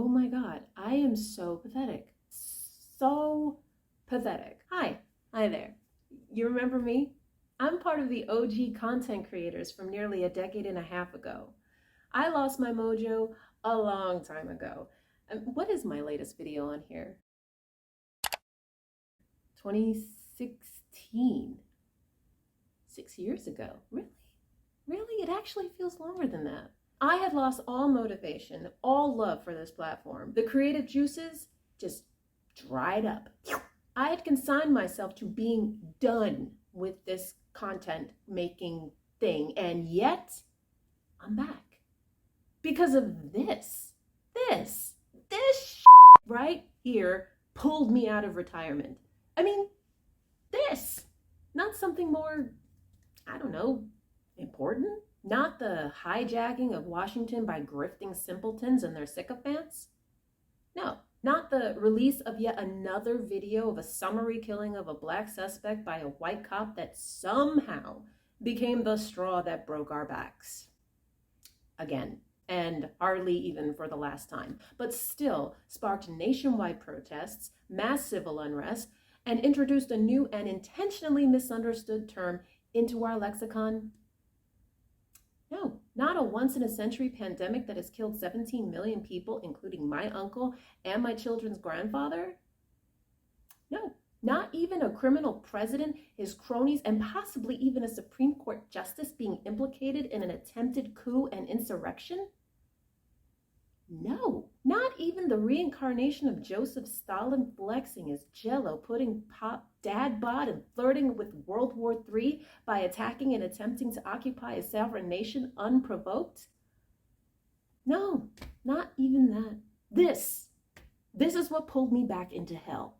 my God, I am so pathetic. So pathetic. Hi there. You remember me? I'm part of the OG content creators from nearly a decade and a half ago. I lost my mojo a long time ago. What is my latest video on here? 2016. 6 years ago. Really? Really? It actually feels longer than that. I had lost all motivation, all love for this platform. The creative juices just dried up. I had consigned myself to being done with this content making thing, and yet I'm back because of this right here pulled me out of retirement. I mean, this, not something more, I don't know, important, not the hijacking of Washington by grifting simpletons and their sycophants. No, not the release of yet another video of a summary killing of a black suspect by a white cop that somehow became the straw that broke our backs. Again, and hardly even for the last time, but still sparked nationwide protests, mass civil unrest, and introduced a new and intentionally misunderstood term into our lexicon. No, not a once-in-a-century pandemic that has killed 17 million people, including my uncle and my children's grandfather. No, not even a criminal president, his cronies, and possibly even a Supreme Court justice being implicated in an attempted coup and insurrection. No, not even the reincarnation of Joseph Stalin flexing his jello, putting dad bod and flirting with World War III by attacking and attempting to occupy a sovereign nation unprovoked. No, not even that. This is what pulled me back into hell.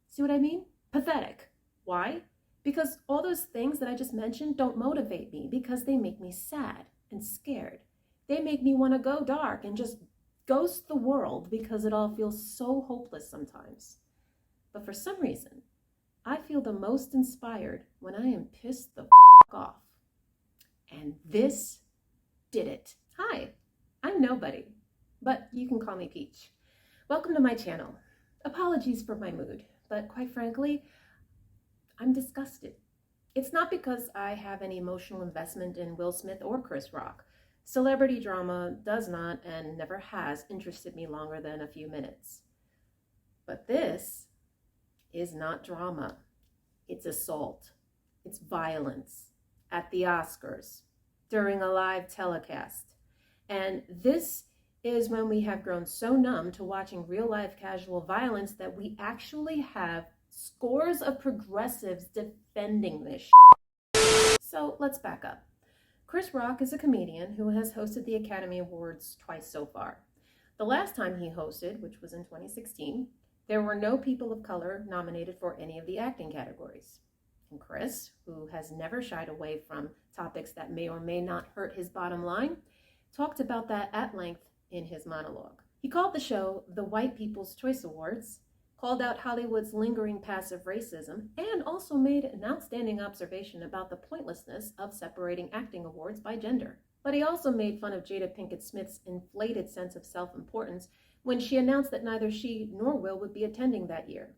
See what I mean? Pathetic. Why? Because all those things that I just mentioned don't motivate me, because they make me sad and scared. They make me want to go dark and just ghost the world because it all feels so hopeless sometimes. But for some reason, I feel the most inspired when I am pissed the off. And this did it. Hi, I'm nobody, but you can call me Peach. Welcome to my channel. Apologies for my mood, but quite frankly, I'm disgusted. It's not because I have any emotional investment in Will Smith or Chris Rock. Celebrity drama does not and never has interested me longer than a few minutes. But this is not drama. It's assault. It's violence at the Oscars during a live telecast. And this is when we have grown so numb to watching real life casual violence that we actually have scores of progressives defending this shit. So let's back up. Chris Rock is a comedian who has hosted the Academy Awards twice so far. The last time he hosted, which was in 2016, there were no people of color nominated for any of the acting categories. And Chris, who has never shied away from topics that may or may not hurt his bottom line, talked about that at length in his monologue. He called the show the White People's Choice Awards, called out Hollywood's lingering passive racism, and also made an outstanding observation about the pointlessness of separating acting awards by gender. But he also made fun of Jada Pinkett Smith's inflated sense of self-importance when she announced that neither she nor Will would be attending that year,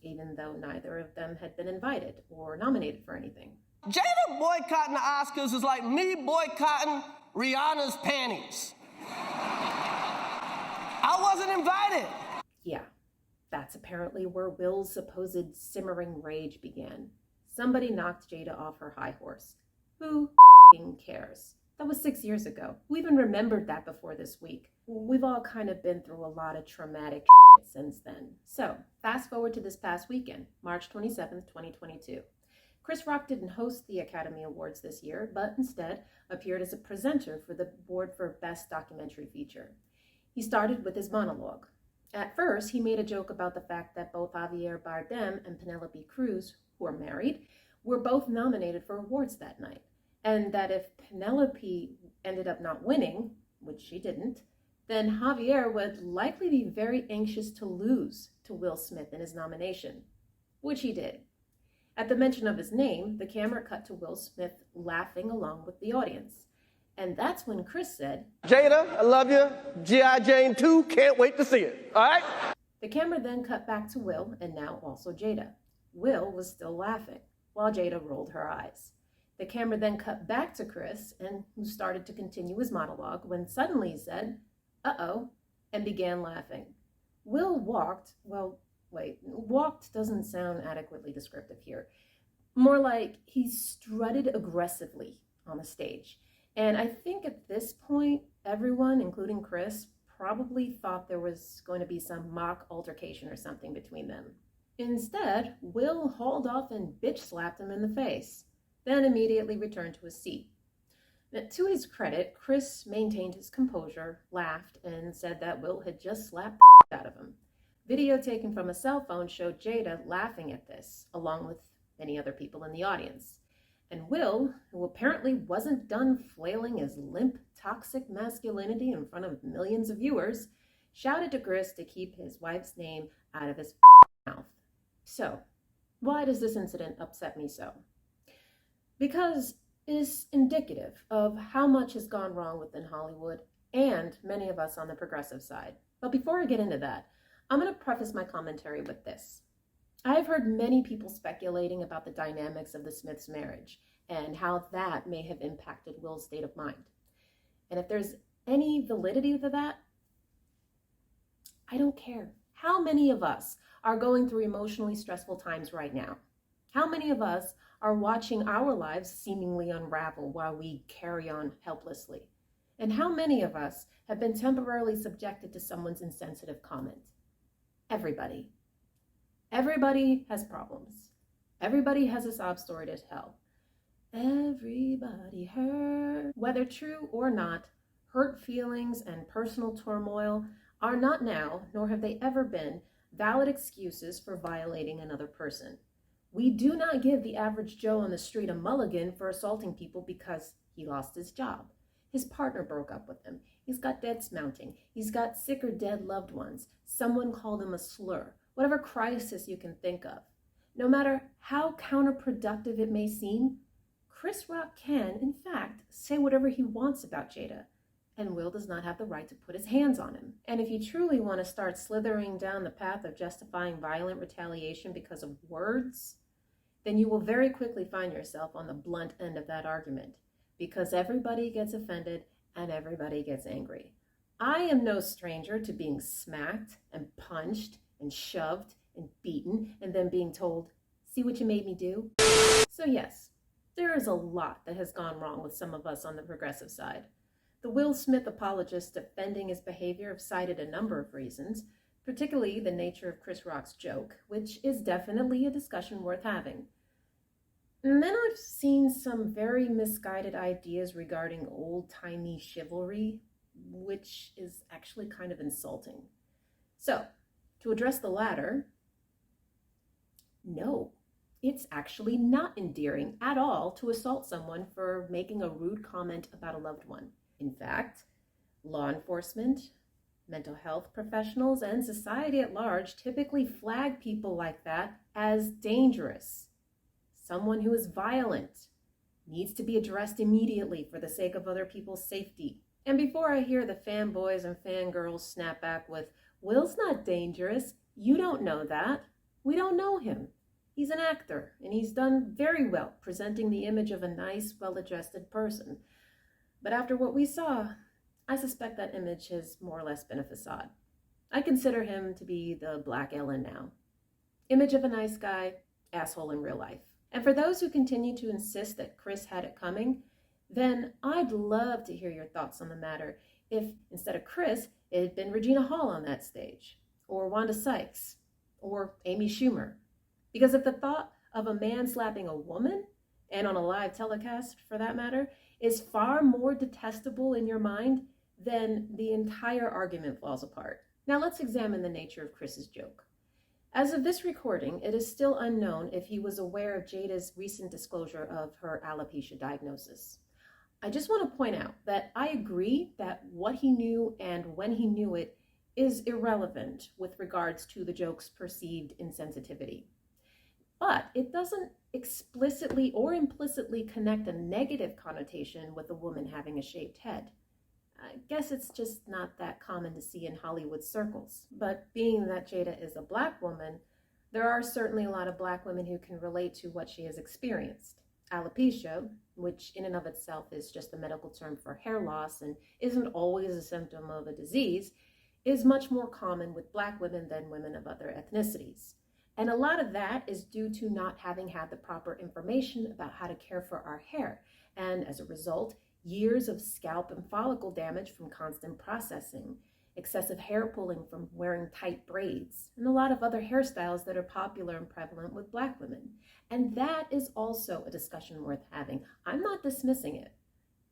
even though neither of them had been invited or nominated for anything. Jada boycotting the Oscars is like me boycotting Rihanna's panties. I wasn't invited. Yeah. That's apparently where Will's supposed simmering rage began. Somebody knocked Jada off her high horse. Who cares? That was 6 years ago. Who even remembered that before this week? We've all kind of been through a lot of traumatic since then. So, fast forward to this past weekend, March 27th, 2022. Chris Rock didn't host the Academy Awards this year, but instead appeared as a presenter for the award for Best Documentary Feature. He started with his monologue. At first, he made a joke about the fact that both Javier Bardem and Penelope Cruz, who are married, were both nominated for awards that night, and that if Penelope ended up not winning, which she didn't, then Javier would likely be very anxious to lose to Will Smith in his nomination, which he did. At the mention of his name, the camera cut to Will Smith laughing along with the audience. And that's when Chris said, Jada, I love you. G.I. Jane 2, can't wait to see it. All right? The camera then cut back to Will and now also Jada. Will was still laughing, while Jada rolled her eyes. The camera then cut back to Chris, and who started to continue his monologue when suddenly he said, "Uh-oh," and began laughing. Will walked doesn't sound adequately descriptive here. More like he strutted aggressively on the stage. And I think at this point, everyone, including Chris, probably thought there was going to be some mock altercation or something between them. Instead, Will hauled off and bitch slapped him in the face, then immediately returned to his seat. Now, to his credit, Chris maintained his composure, laughed, and said that Will had just slapped the out of him. Video taken from a cell phone showed Jada laughing at this, along with many other people in the audience. And Will, who apparently wasn't done flailing his limp, toxic masculinity in front of millions of viewers, shouted to Chris to keep his wife's name out of his mouth. So, why does this incident upset me so? Because it's indicative of how much has gone wrong within Hollywood and many of us on the progressive side. But before I get into that, I'm going to preface my commentary with this. I've heard many people speculating about the dynamics of the Smiths' marriage and how that may have impacted Will's state of mind. And if there's any validity to that, I don't care. How many of us are going through emotionally stressful times right now? How many of us are watching our lives seemingly unravel while we carry on helplessly? And how many of us have been temporarily subjected to someone's insensitive comment? Everybody. Everybody has problems. Everybody has a sob story to tell. Everybody hurt. Whether true or not, hurt feelings and personal turmoil are not now, nor have they ever been, valid excuses for violating another person. We do not give the average Joe on the street a mulligan for assaulting people because he lost his job. His partner broke up with him. He's got debts mounting. He's got sick or dead loved ones. Someone called him a slur. Whatever crisis you can think of. No matter how counterproductive it may seem, Chris Rock can, in fact, say whatever he wants about Jada, and Will does not have the right to put his hands on him. And if you truly want to start slithering down the path of justifying violent retaliation because of words, then you will very quickly find yourself on the blunt end of that argument, because everybody gets offended and everybody gets angry. I am no stranger to being smacked and punched and shoved and beaten and then being told, "See what you made me do?" So yes, there is a lot that has gone wrong with some of us on the progressive side. The Will Smith apologists defending his behavior have cited a number of reasons, particularly the nature of Chris Rock's joke, which is definitely a discussion worth having. And then I've seen some very misguided ideas regarding old-timey chivalry, which is actually kind of insulting. So, to address the latter, no, it's actually not endearing at all to assault someone for making a rude comment about a loved one. In fact, law enforcement, mental health professionals, and society at large typically flag people like that as dangerous. Someone who is violent needs to be addressed immediately for the sake of other people's safety. And before I hear the fanboys and fangirls snap back with, "Will's not dangerous, you don't know that. We don't know him. He's an actor, and he's done very well presenting the image of a nice, well-adjusted person." But after what we saw, I suspect that image has more or less been a facade. I consider him to be the Black Ellen now. Image of a nice guy, asshole in real life. And for those who continue to insist that Chris had it coming, then I'd love to hear your thoughts on the matter if, instead of Chris, it had been Regina Hall on that stage, or Wanda Sykes, or Amy Schumer. Because if the thought of a man slapping a woman, and on a live telecast for that matter, is far more detestable in your mind, then the entire argument falls apart. Now let's examine the nature of Chris's joke. As of this recording, it is still unknown if he was aware of Jada's recent disclosure of her alopecia diagnosis. I just want to point out that I agree that what he knew and when he knew it is irrelevant with regards to the joke's perceived insensitivity. But it doesn't explicitly or implicitly connect a negative connotation with a woman having a shaved head. I guess it's just not that common to see in Hollywood circles. But being that Jada is a Black woman, there are certainly a lot of Black women who can relate to what she has experienced. Alopecia, which in and of itself is just a medical term for hair loss and isn't always a symptom of a disease, is much more common with Black women than women of other ethnicities. And a lot of that is due to not having had the proper information about how to care for our hair. And as a result, years of scalp and follicle damage from constant processing, excessive hair pulling from wearing tight braids, and a lot of other hairstyles that are popular and prevalent with Black women. And that is also a discussion worth having. I'm not dismissing it.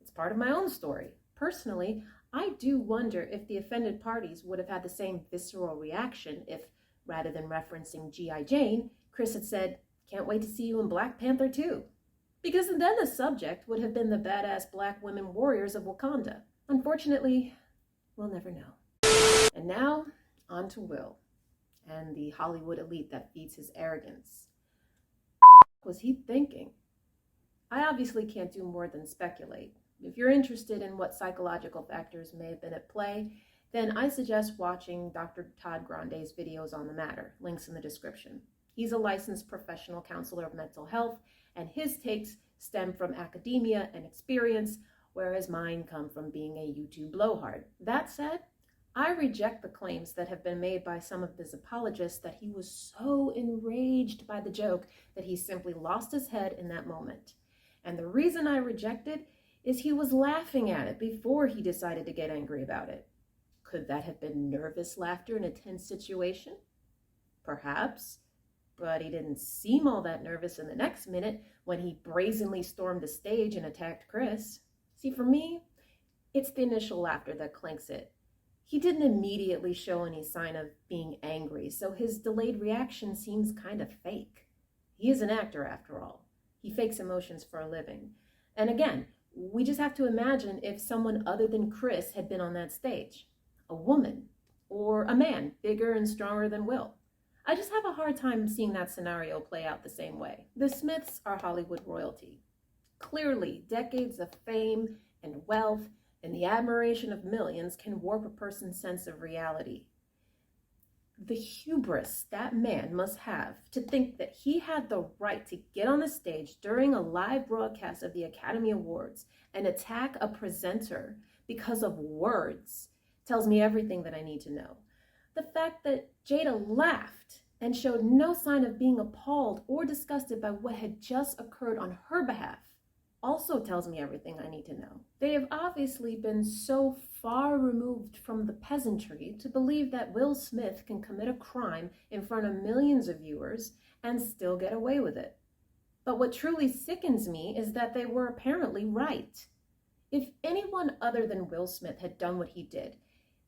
It's part of my own story. Personally, I do wonder if the offended parties would have had the same visceral reaction if, rather than referencing G.I. Jane, Chris had said, "Can't wait to see you in Black Panther 2." Because then the subject would have been the badass Black women warriors of Wakanda. Unfortunately, we'll never know. And now, on to Will, and the Hollywood elite that feeds his arrogance. What was he thinking? I obviously can't do more than speculate. If you're interested in what psychological factors may have been at play, then I suggest watching Dr. Todd Grande's videos on the matter, links in the description. He's a licensed professional counselor of mental health, and his takes stem from academia and experience, whereas mine come from being a YouTube blowhard. That said, I reject the claims that have been made by some of his apologists that he was so enraged by the joke that he simply lost his head in that moment. And the reason I reject it is he was laughing at it before he decided to get angry about it. Could that have been nervous laughter in a tense situation? Perhaps, but he didn't seem all that nervous in the next minute when he brazenly stormed the stage and attacked Chris. See, for me, it's the initial laughter that clinks it. He didn't immediately show any sign of being angry, so his delayed reaction seems kind of fake. He is an actor, after all. He fakes emotions for a living. And again, we just have to imagine if someone other than Chris had been on that stage. A woman, or a man bigger and stronger than Will. I just have a hard time seeing that scenario play out the same way. The Smiths are Hollywood royalty. Clearly, decades of fame and wealth and the admiration of millions can warp a person's sense of reality. The hubris that man must have to think that he had the right to get on the stage during a live broadcast of the Academy Awards and attack a presenter because of words tells me everything that I need to know. The fact that Jada laughed and showed no sign of being appalled or disgusted by what had just occurred on her behalf also tells me everything I need to know. They have obviously been so far removed from the peasantry to believe that Will Smith can commit a crime in front of millions of viewers and still get away with it. But what truly sickens me is that they were apparently right. If anyone other than Will Smith had done what he did,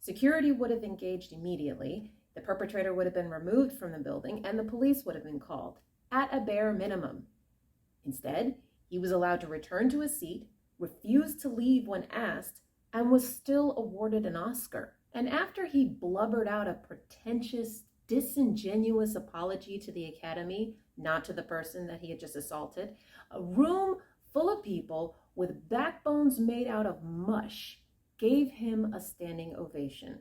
security would have engaged immediately, the perpetrator would have been removed from the building, and the police would have been called, at a bare minimum. Instead, he was allowed to return to his seat, refused to leave when asked, and was still awarded an Oscar. And after he blubbered out a pretentious, disingenuous apology to the Academy, not to the person that he had just assaulted, a room full of people with backbones made out of mush gave him a standing ovation.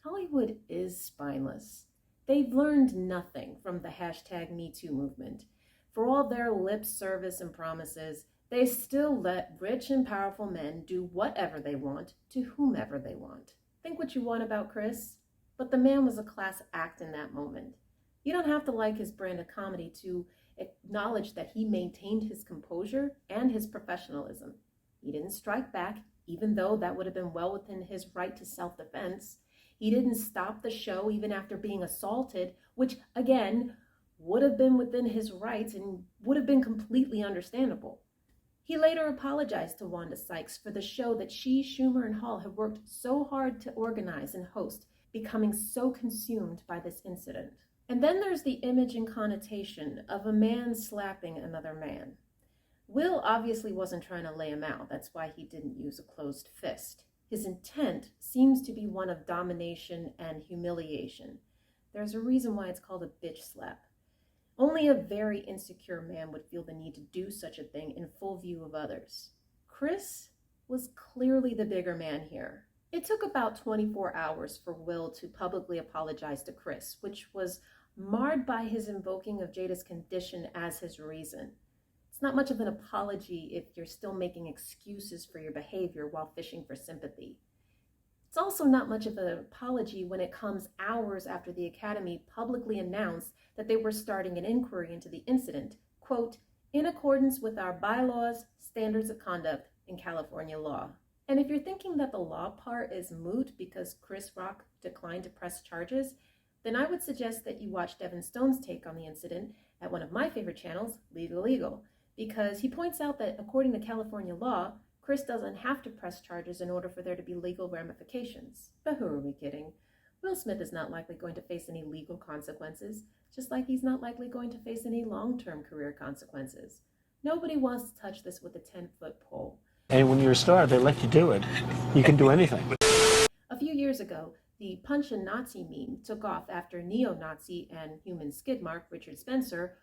Hollywood is spineless. They've learned nothing from the #MeToo movement. For all their lip service and promises, they still let rich and powerful men do whatever they want to whomever they want. Think what you want about Chris, but the man was a class act in that moment. You don't have to like his brand of comedy to acknowledge that he maintained his composure and his professionalism. He didn't strike back, even though that would have been well within his right to self-defense. He didn't stop the show even after being assaulted, which, again, would have been within his rights and would have been completely understandable. He later apologized to Wanda Sykes for the show that she, Schumer, and Hall had worked so hard to organize and host, becoming so consumed by this incident. And then there's the image and connotation of a man slapping another man. Will obviously wasn't trying to lay him out. That's why he didn't use a closed fist. His intent seems to be one of domination and humiliation. There's a reason why it's called a bitch slap. Only a very insecure man would feel the need to do such a thing in full view of others. Chris was clearly the bigger man here. It took about 24 hours for Will to publicly apologize to Chris, which was marred by his invoking of Jada's condition as his reason. It's not much of an apology if you're still making excuses for your behavior while fishing for sympathy. It's also not much of an apology when it comes hours after the Academy publicly announced that they were starting an inquiry into the incident, quote, in accordance with our bylaws, standards of conduct, and California law. And if you're thinking that the law part is moot because Chris Rock declined to press charges, then I would suggest that you watch Devin Stone's take on the incident at one of my favorite channels, Legal, because he points out that according to California law, Chris doesn't have to press charges in order for there to be legal ramifications. But who are we kidding? Will Smith is not likely going to face any legal consequences, just like he's not likely going to face any long-term career consequences. Nobody wants to touch this with a 10-foot pole. And when you're a star, they let you do it. You can do anything. A few years ago, the punch a Nazi meme took off after neo-Nazi and human skid mark Richard Spencer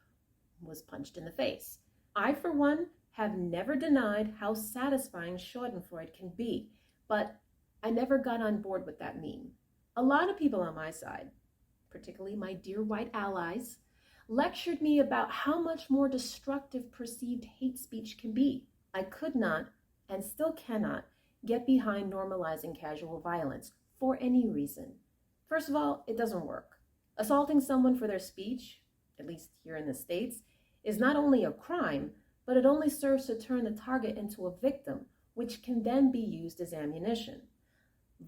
was punched in the face. I, for one, have never denied how satisfying schadenfreude can be, but I never got on board with that meme. A lot of people on my side, particularly my dear white allies, lectured me about how much more destructive perceived hate speech can be. I could not, and still cannot, get behind normalizing casual violence for any reason. First of all, it doesn't work. Assaulting someone for their speech, at least here in the States, is not only a crime, but it only serves to turn the target into a victim, which can then be used as ammunition.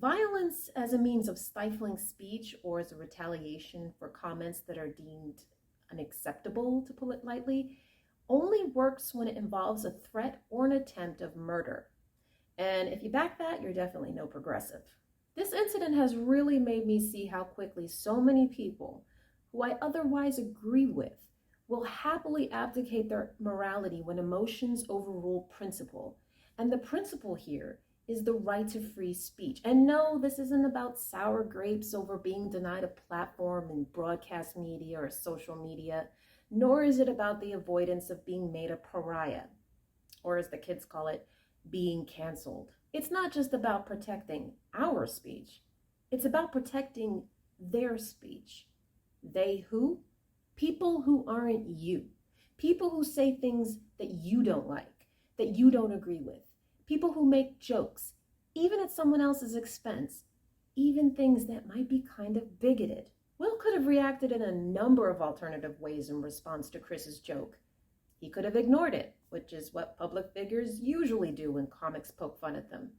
Violence as a means of stifling speech or as a retaliation for comments that are deemed unacceptable, to put it lightly, only works when it involves a threat or an attempt of murder. And if you back that, you're definitely no progressive. This incident has really made me see how quickly so many people, who I otherwise agree with, will happily abdicate their morality when emotions overrule principle. And the principle here is the right to free speech. And no, this isn't about sour grapes over being denied a platform in broadcast media or social media, nor is it about the avoidance of being made a pariah, or as the kids call it, being canceled. It's not just about protecting our speech. It's about protecting their speech. They who? People who aren't you. People who say things that you don't like, that you don't agree with. People who make jokes, even at someone else's expense, even things that might be kind of bigoted. Will could have reacted in a number of alternative ways in response to Chris's joke. He could have ignored it, which is what public figures usually do when comics poke fun at them.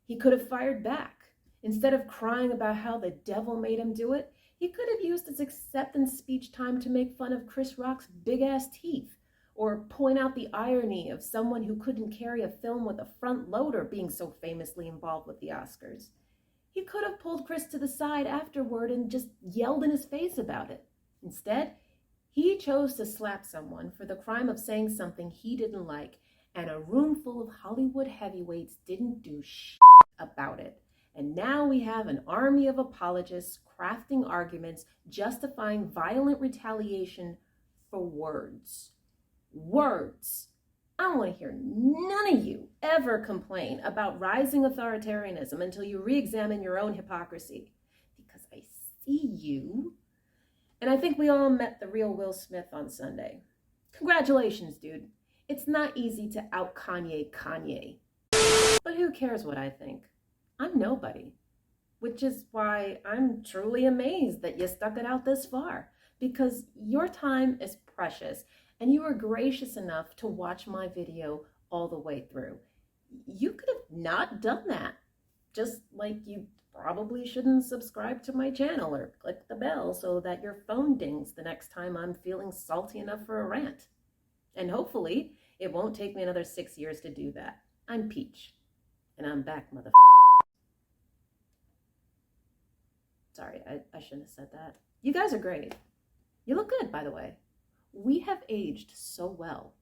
He could have fired back. Instead of crying about how the devil made him do it, he could have used his acceptance speech time to make fun of Chris Rock's big-ass teeth, or point out the irony of someone who couldn't carry a film with a front loader being so famously involved with the Oscars. He could have pulled Chris to the side afterward and just yelled in his face about it. Instead, he chose to slap someone for the crime of saying something he didn't like, and a room full of Hollywood heavyweights didn't do shit about it. And now we have an army of apologists crafting arguments justifying violent retaliation for words. Words. I don't want to hear none of you ever complain about rising authoritarianism until you re-examine your own hypocrisy. Because I see you. And I think we all met the real Will Smith on Sunday. Congratulations, dude. It's not easy to out-Kanye Kanye. But who cares what I think? I'm nobody. Which is why I'm truly amazed that you stuck it out this far. Because your time is precious. And you were gracious enough to watch my video all the way through. You could have not done that. Just like you probably shouldn't subscribe to my channel or click the bell so that your phone dings the next time I'm feeling salty enough for a rant. And hopefully, it won't take me another 6 years to do that. I'm Peach. And I'm back, motherfucker. Sorry, I shouldn't have said that. You guys are great. You look good, by the way. We have aged so well.